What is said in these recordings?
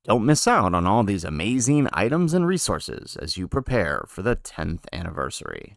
Don't miss out on all these amazing items and resources as you prepare for the 10th anniversary.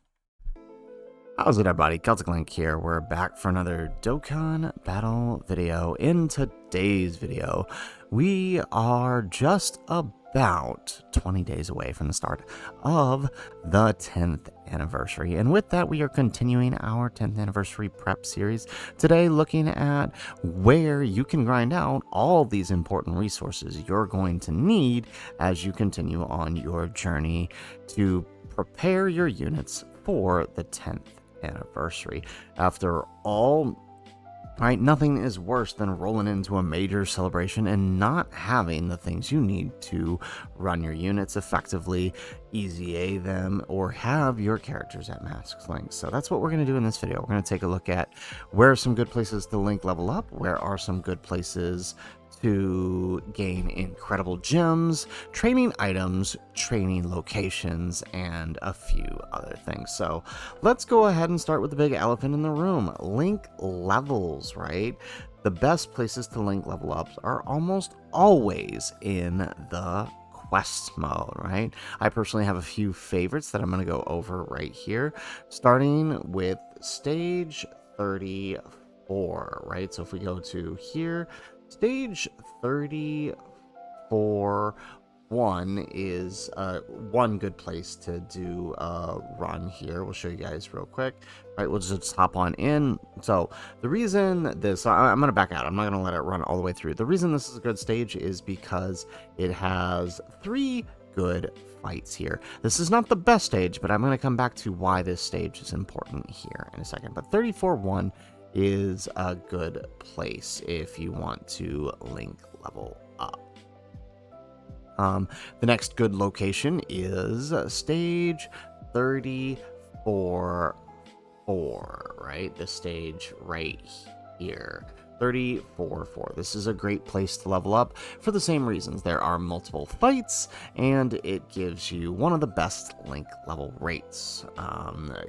How's it, everybody? Celtic Link here. We're back for another Dokkan battle video. In today's video, we are just about 20 days away from the start of the 10th anniversary. And with that, we are continuing our 10th anniversary prep series. Today, looking at where you can grind out all these important resources you're going to need as you continue on your journey to prepare your units for the 10th anniversary. After all, right, nothing is worse than rolling into a major celebration and not having the things you need to run your units effectively, easy A them, or have your characters at max length. So that's what we're going to do in this video. We're going to take a look at where are some good places to link level up, where are some good places to gain incredible gems, training items, training locations, and a few other things. So let's go ahead and start with the big elephant in the room. Link levels, right? The best places to link level ups are almost always in the quest mode, right? I personally have a few favorites that I'm going to go over right here, starting with stage 34, right? So if we go to here, stage 34, one is one good place to do a run here. We'll show you guys real quick. Right, we'll just hop on in. So the reason this, I'm going to back out. I'm not going to let it run all the way through. The reason this is a good stage is because it has 3 good fights here. This is not the best stage, but I'm going to come back to why this stage is important here in a second. But 34-1 is a good place if you want to link level up. The next good location is stage 34-4, right? This stage right here. 34-4. This is a great place to level up for the same reasons. There are multiple fights, and it gives you one of the best link level rates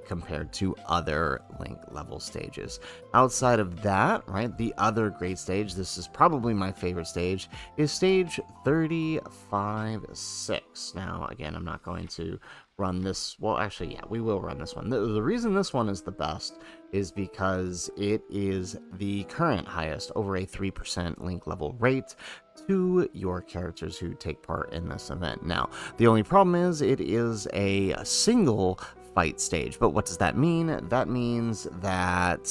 compared to other link level stages. Outside of that, right, the other great stage, this is probably my favorite stage, is stage 35-6. Now, again, I'm not going to run this. Well, actually, yeah, we will run this one. The reason this one is the best is because it is the current highest, over a 3% link level rate to your characters who take part in this event. Now, the only problem is it is a single fight stage. But what does that mean? That means that,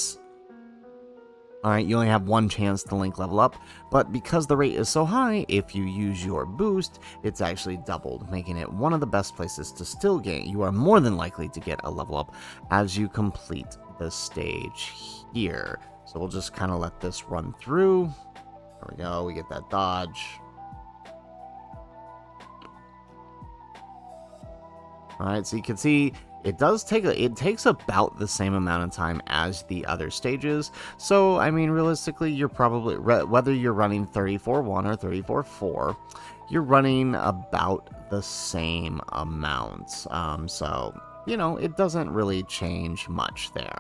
all right, you only have one chance to link level up, but because the rate is so high, if you use your boost, it's actually doubled, making it one of the best places to still gain. You are more than likely to get a level up as you complete the stage here. So we'll just kind of let this run through. There we go, we get that dodge. All right, so you can see it takes about the same amount of time as the other stages. So, I mean, realistically, you're probably, whether you're running 34-1 or 34-4, you're running about the same amount. So, you know, it doesn't really change much there.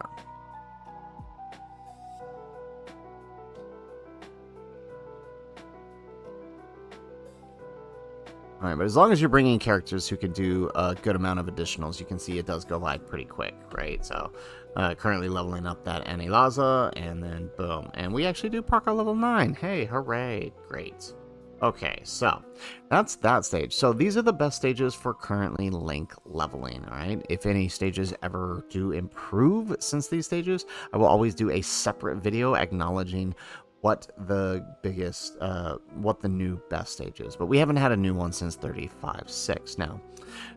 All right, but as long as you're bringing characters who can do a good amount of additionals, you can see it does go by pretty quick, right? So currently leveling up that Anilaza, and then boom. And we actually do Parka level 9. Hey, hooray. Great. Okay, so that's that stage. So these are the best stages for currently link leveling, all right? If any stages ever do improve since these stages, I will always do a separate video acknowledging what the biggest, what the new best stage is. But we haven't had a new one since 35-6. Now,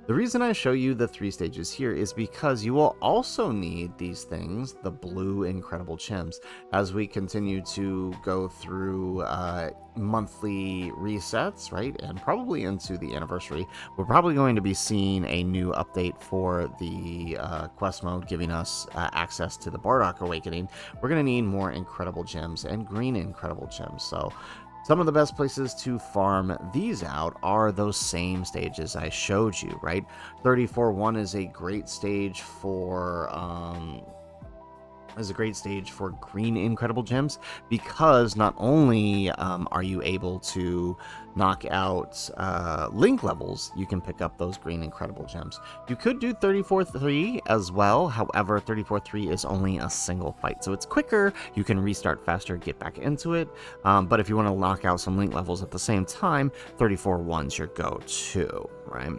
the reason I show you the 3 stages here is because you will also need these things, the blue incredible gems, as we continue to go through monthly resets, right? And probably into the anniversary. We're probably going to be seeing a new update for the quest mode, giving us access to the Bardock Awakening. We're going to need more incredible gems and green incredible gems. So some of the best places to farm these out are those same stages I showed you, right? 34-1 is a great stage for is a great stage for green incredible gems, because not only are you able to knock out link levels, you can pick up those green incredible gems. You could do 34-3 as well. However, 34-3 is only a single fight, so it's quicker. You can restart faster, get back into it. But if you want to knock out some link levels at the same time, 34-1's your go-to, right?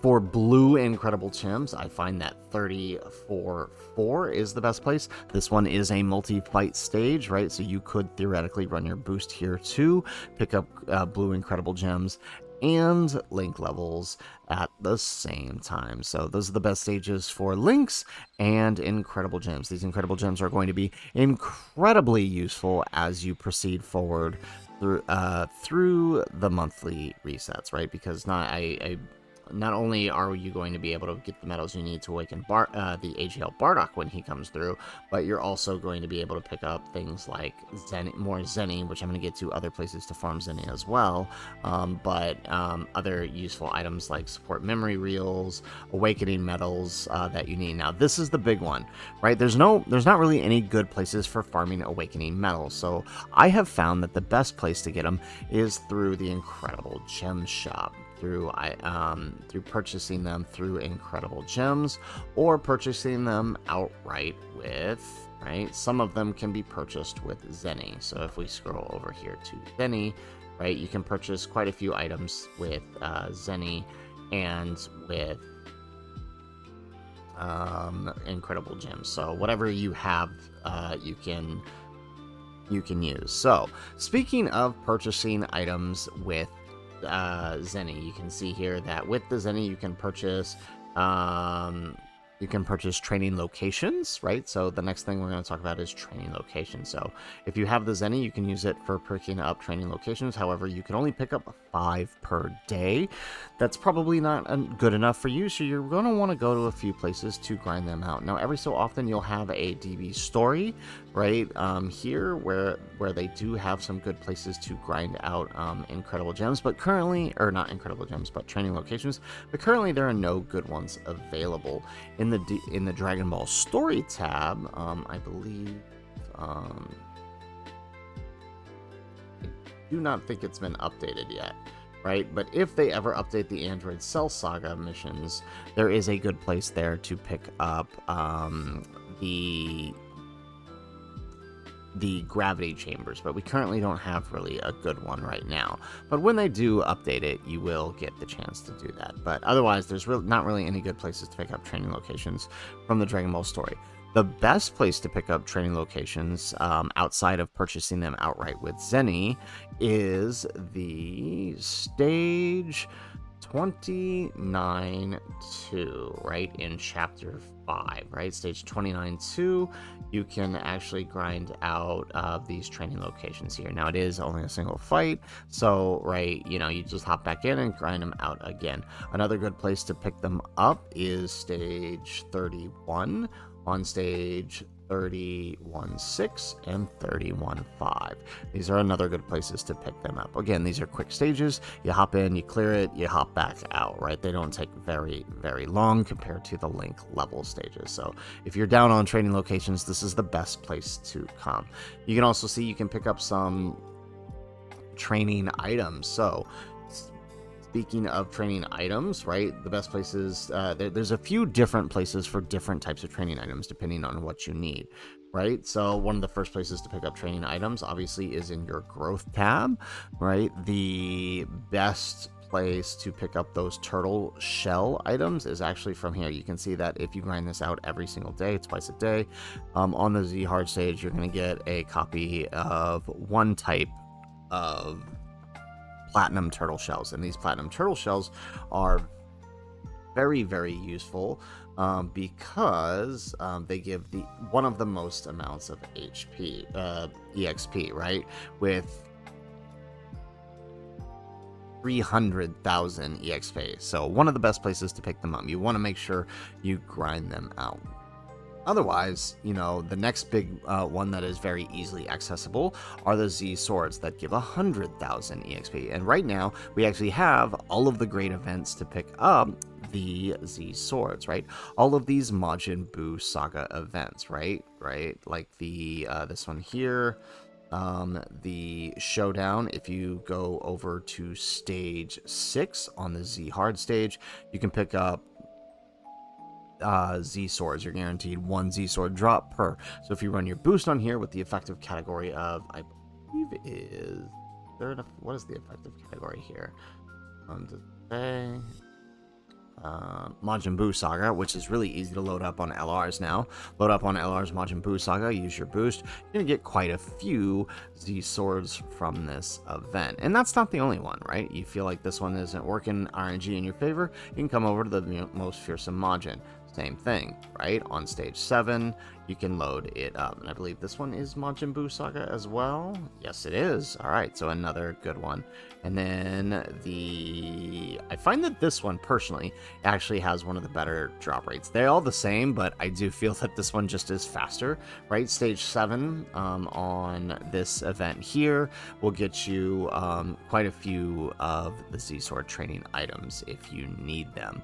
For blue incredible gems, I find that 34-4 is the best place. This one is a multi-fight stage, right? So you could theoretically run your boost here to pick up blue incredible gems and link levels at the same time. So those are the best stages for links and incredible gems. These incredible gems are going to be incredibly useful as you proceed forward through the monthly resets, right? Because not only are you going to be able to get the medals you need to awaken the AGL Bardock when he comes through, but you're also going to be able to pick up things like more ZENI, which I'm going to get to other places to farm ZENI as well, but other useful items like support memory reels, awakening medals that you need. Now, this is the big one, right? There's not really any good places for farming awakening medals, so I have found that the best place to get them is through the Incredible Gem Shop. Through purchasing them through Incredible Gems, or purchasing them outright with, right? Some of them can be purchased with ZENI. So if we scroll over here to ZENI, right, you can purchase quite a few items with ZENI and with Incredible Gems. So whatever you have, you can use. So speaking of purchasing items with ZENI, you can see here that with the ZENI you can purchase training locations, right? So the next thing we're going to talk about is training locations. So if you have the ZENI, you can use it for picking up training locations. However, you can only pick up 5 per day. That's probably not good enough for you, so you're going to want to go to a few places to grind them out. Now, every so often you'll have a DB story, right, here where they do have some good places to grind out incredible gems, but currently, or not incredible gems, but training locations, but currently there are no good ones available. In the Dragon Ball Story tab, I believe, I do not think it's been updated yet, right? But if they ever update the Android Cell Saga missions, there is a good place there to pick up the gravity chambers, but we currently don't have really a good one right now. But when they do update it, you will get the chance to do that. But otherwise, there's not really any good places to pick up training locations from the Dragon Ball story. The best place to pick up training locations outside of purchasing them outright with ZENI is the stage 29-2, right, in chapter 5, right? Stage 29-2, you can actually grind out these training locations here. Now, it is only a single fight, so, right, you just hop back in and grind them out again. Another good place to pick them up is stage 31 on stage 31-6 and 31-5. These are another good places to pick them up. Again, these are quick stages. You hop in, you clear it, you hop back out, right? They don't take very, very long compared to the link level stages. So if you're down on training locations, this is the best place to come. You can also see you can pick up some training items. So speaking of training items, right, the best places, there's a few different places for different types of training items depending on what you need, right? So one of the first places to pick up training items obviously is in your growth tab, right? The best place to pick up those turtle shell items is actually from here. You can see that if you grind this out every single day, twice a day, on the Z hard stage, you're going to get a copy of one type of platinum turtle shells, and these platinum turtle shells are very, very useful because they give one of the most amounts of EXP, right, with 300,000 EXP. So one of the best places to pick them up. You want to make sure you grind them out. Otherwise, the next big one that is very easily accessible are the Z swords that give 100,000 EXP. And right now, we actually have all of the great events to pick up the Z swords, right? All of these Majin Buu Saga events, right? Like the this one here, the showdown. If you go over to stage 6 on the Z hard stage, you can pick up Z swords. You're guaranteed 1 Z sword drop per. So if you run your boost on here with the effective category of, I believe is what is the effective category here? To say Majin Buu Saga, which is really easy to load up on LRs now. Load up on LR's Majin Buu Saga, use your boost. You're gonna get quite a few Z swords from this event. And that's not the only one, right? You feel like this one isn't working RNG in your favor, you can come over to the most fearsome Majin. Same thing, right? On stage 7, you can load it up. And I believe this one is Majin Buu Saga as well. Yes, it is. All right, so another good one. And then I find that this one, personally, actually has one of the better drop rates. They're all the same, but I do feel that this one just is faster, right? Stage 7 on this event here will get you quite a few of the Z-Sword training items if you need them.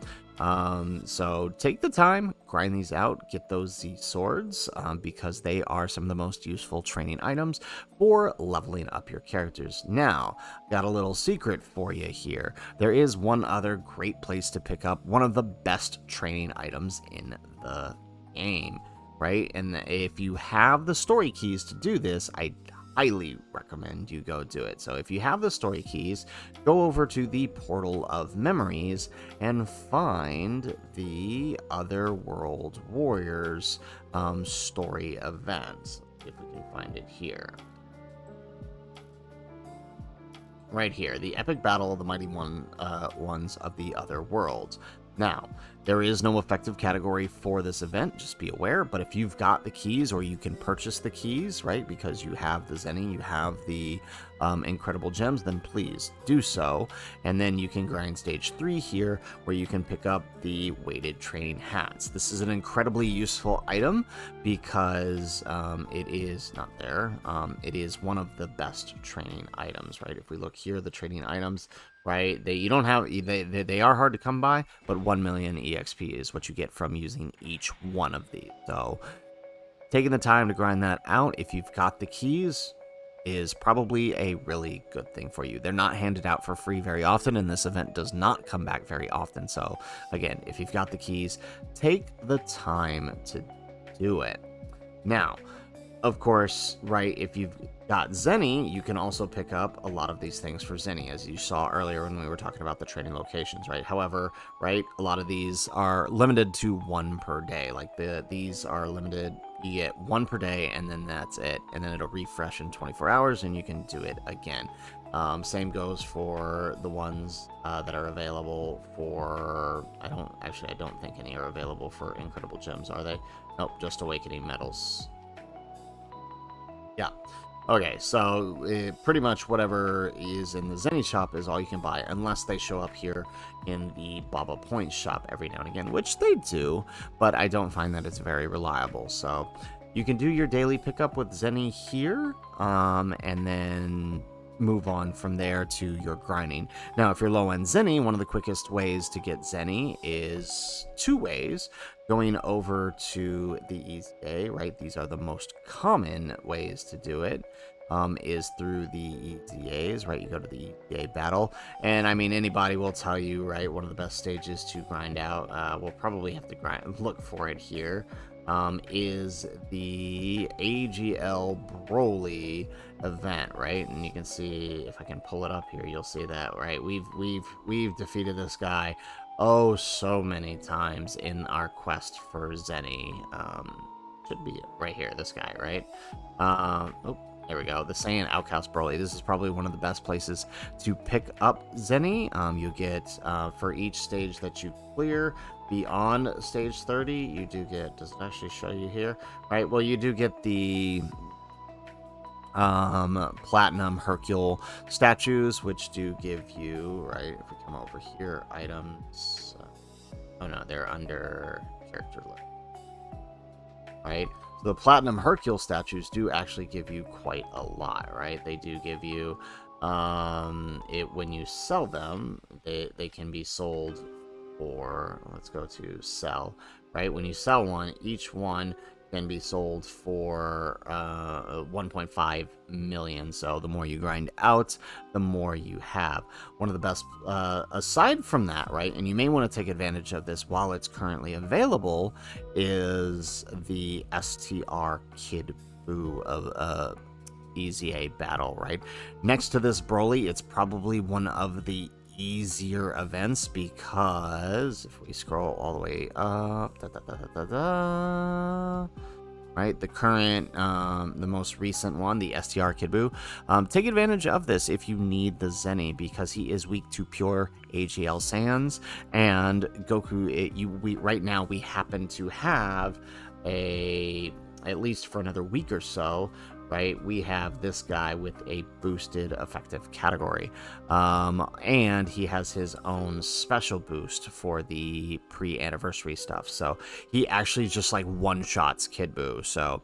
So take the time, grind these out, get those Z swords, because they are some of the most useful training items for leveling up your characters. Now, got a little secret for you here. There is one other great place to pick up one of the best training items in the game, right? And if you have the story keys to do this, I highly recommend you go do it. So if you have the story keys, go over to the Portal of Memories and find the Otherworld Warriors story event. If we can find it here. Right here, the epic battle of the mighty ones of the other worlds. Now, there is no effective category for this event, just be aware, but if you've got the keys, or you can purchase the keys, right, because you have the ZENI, you have the incredible gems, then please do so. And then you can grind stage 3 here, where you can pick up the weighted training hats. This is an incredibly useful item because it is not there. It is one of the best training items, right? If we look here, the training items, right? They are hard to come by, but 1 million EXP is what you get from using each one of these. So taking the time to grind that out, if you've got the keys, is probably a really good thing for you. They're not handed out for free very often, and this event does not come back very often. So again, if you've got the keys, take the time to do it. Now, of course, right, if you've got ZENI, you can also pick up a lot of these things for ZENI, as you saw earlier when we were talking about the training locations, right? However, right, a lot of these are limited to 1 per day. Like these are limited, you get 1 per day, and then that's it. And then it'll refresh in 24 hours, and you can do it again. Same goes for the ones that are available for, I don't think any are available for incredible gems, are they? Nope, just awakening metals. Yeah. Okay, so pretty much whatever is in the ZENI shop is all you can buy, unless they show up here in the Baba Points shop every now and again, which they do, but I don't find that it's very reliable. So you can do your daily pickup with ZENI here, and then move on from there to your grinding. Now, if you're low on ZENI, one of the quickest ways to get ZENI is 2 ways. Going over to the EZA, right? These are the most common ways to do it, is through the EZAs, right? You go to the EZA battle, and I mean, anybody will tell you, right, one of the best stages to grind out, we'll probably have to look for it here, is the AGL Broly event, right? And you can see, if I can pull it up here, you'll see that, right? We've defeated this guy so many times in our quest for ZENI. Should be right here, this guy, right? There we go, the Saiyan Outcast Broly. This is probably one of the best places to pick up ZENI. You get, for each stage that you clear beyond stage 30, you do get, does it actually show you here? Right, well, you do get the Platinum Hercule statues, which do give you, right, if we come over here, items, oh no, they're under character list, right? So the Platinum Hercule statues do actually give you quite a lot, right? They do give you, when you sell them, they can be sold for, let's go to sell, right? When you sell one, each one can be sold for 1.5 million. So the more you grind out, the more you have. One of the best, aside from that, right, and you may want to take advantage of this while it's currently available, is the STR Kid Buu of EZA battle, right? Next to this Broly, it's probably one of the easier events because if we scroll all the way up, right, the current, the most recent one, the STR Kid Buu, take advantage of this if you need the ZENI, because he is weak to pure AGL Saiyans, and Goku, right now we happen to have at least for another week or so, right, we have this guy with a boosted effective category, and he has his own special boost for the pre-anniversary stuff, so he actually just like one-shots Kid Buu. So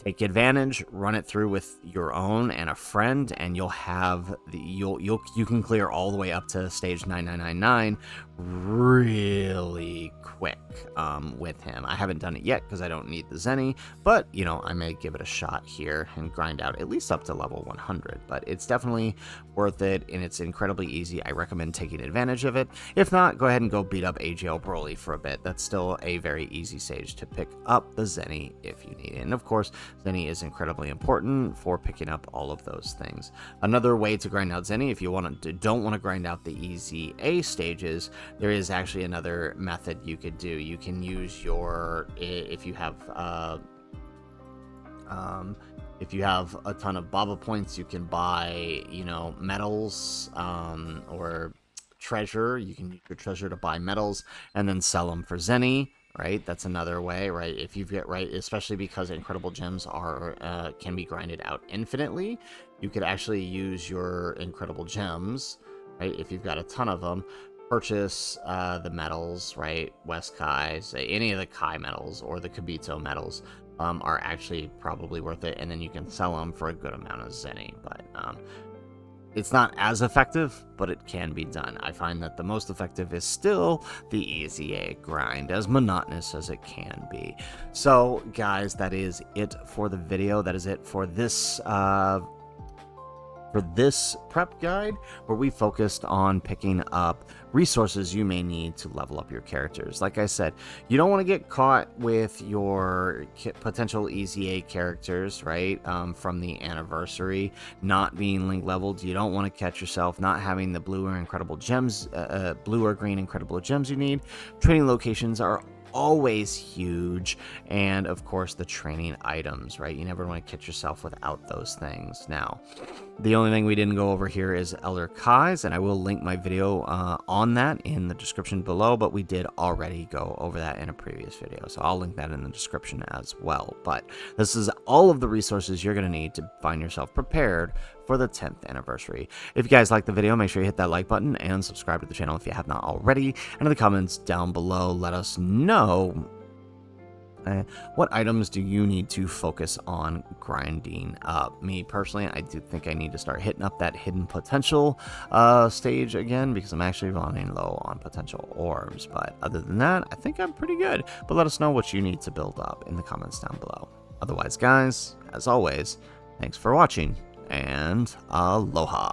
take advantage, run it through with your own and a friend, and you'll have the you can clear all the way up to stage 9999 really quick with him. I haven't done it yet because I don't need the ZENI, but you know, I may give it a shot here and grind out at least up to level 100. But it's definitely worth it, and it's incredibly easy. I recommend taking advantage of it. If not, go ahead and go beat up AGL Broly for a bit. That's still a very easy stage to pick up the ZENI if you need it. And of course, ZENI is incredibly important for picking up all of those things. Another way to grind out ZENI, if you don't want to grind out the EZA stages, there is actually another method you could do. You can use your, if you have a ton of Baba points, you can buy, you know, medals, or treasure. You can use your treasure to buy medals and then sell them for ZENI. Right, that's another way, right? If you get right, especially because incredible gems are can be grinded out infinitely, you could actually use your incredible gems, right? If you've got a ton of them, purchase the medals, right? West Kai's, any of the Kai medals or the Kibito medals are actually probably worth it, and then you can sell them for a good amount of ZENI. But it's not as effective, but it can be done. I find that the most effective is still the EZA grind, as monotonous as it can be. So, guys, that is it for the video. That is it for this prep guide, where we focused on picking up resources you may need to level up your characters. Like I said, you don't want to get caught with your potential EZA characters, right, from the anniversary not being link leveled. You don't want to catch yourself not having the blue or incredible gems, blue or green incredible gems you need. Training locations are always huge, and of course the training items, right? You never want to catch yourself without those things. Now, the only thing we didn't go over here is Elder Kai's, and I will link my video on that in the description below, but we did already go over that in a previous video, so I'll link that in the description as well. But this is all of the resources you're going to need to find yourself prepared for the 10th anniversary. If you guys like the video, make sure you hit that like button and subscribe to the channel if you have not already. And in the comments down below, let us know what items do you need to focus on grinding up. Me personally, I do think I need to start hitting up that hidden potential stage again, because I'm actually running low on potential orbs. But other than that, I think I'm pretty good. But let us know what you need to build up in the comments down below. Otherwise, guys, as always, thanks for watching, and aloha.